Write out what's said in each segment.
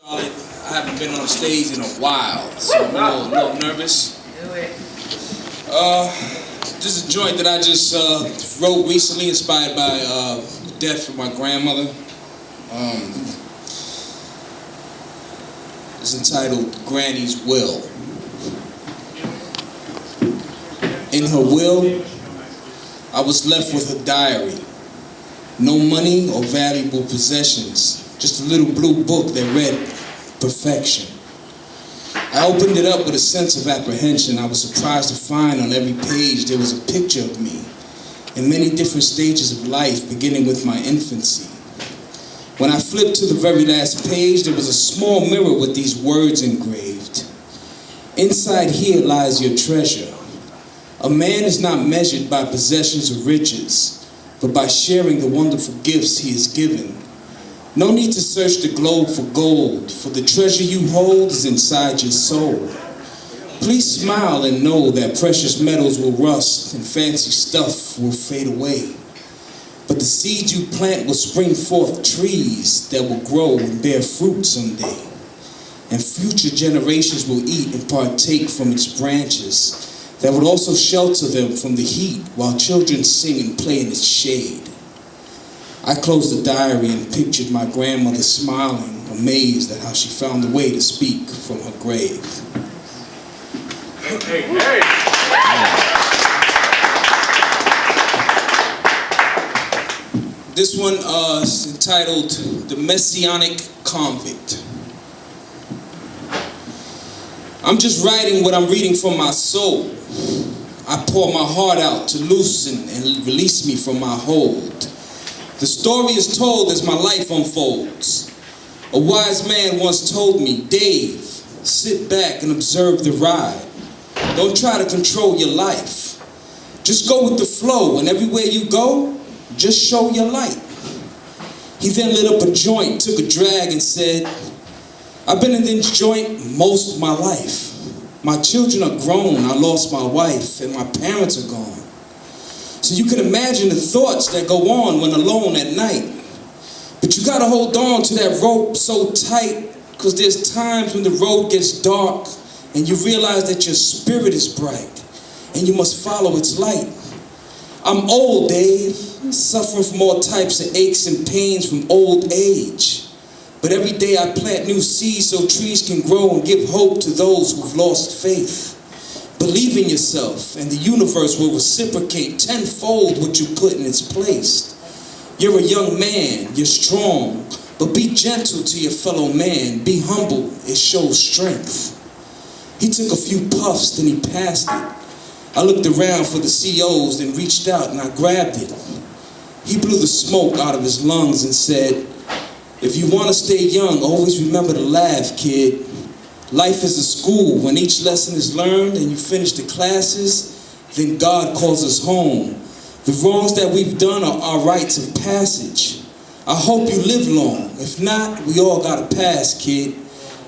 I haven't been on stage in a while, so I'm a little nervous. This is a joint that I just wrote recently, inspired by the death of my grandmother. It's entitled Granny's Will. In her will, I was left with her diary. No money or valuable possessions, just a little blue book that read perfection. I opened it up with a sense of apprehension. I was surprised to find on every page there was a picture of me in many different stages of life, beginning with my infancy. When I flipped to the very last page, there was a small mirror with these words engraved. Inside here lies your treasure. A man is not measured by possessions or riches, but by sharing the wonderful gifts he is given. No need to search the globe for gold, for the treasure you hold is inside your soul. Please smile and know that precious metals will rust and fancy stuff will fade away. But the seeds you plant will spring forth trees that will grow and bear fruit someday. And future generations will eat and partake from its branches that would also shelter them from the heat while children sing and play in its shade. I closed the diary and pictured my grandmother smiling, amazed at how she found a way to speak from her grave. Hey. This one is entitled The Messianic Convict. I'm just writing what I'm reading from my soul. I pour my heart out to loosen and release me from my hold. The story is told as my life unfolds. A wise man once told me, Dave, sit back and observe the ride. Don't try to control your life. Just go with the flow, and everywhere you go, just show your light. He then lit up a joint, took a drag, and said, I've been in this joint most of my life. My children are grown, I lost my wife, and my parents are gone. So you can imagine the thoughts that go on when alone at night. But you gotta hold on to that rope so tight, because there's times when the road gets dark and you realize that your spirit is bright and you must follow its light. I'm old, Dave, suffering from all types of aches and pains from old age. But every day I plant new seeds so trees can grow and give hope to those who've lost faith. Believe in yourself, and the universe will reciprocate tenfold what you put in its place. You're a young man, you're strong, but be gentle to your fellow man. Be humble, it shows strength. He took a few puffs, then he passed it. I looked around for the COs, then reached out and I grabbed it. He blew the smoke out of his lungs and said, if you want to stay young, always remember to laugh, kid. Life is a school. When each lesson is learned and you finish the classes, then God calls us home. The wrongs that we've done are our rites of passage. I hope you live long. If not, we all got to pass, kid.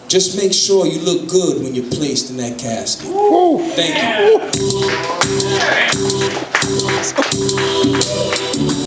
Just make sure you look good when you're placed in that casket. Thank you.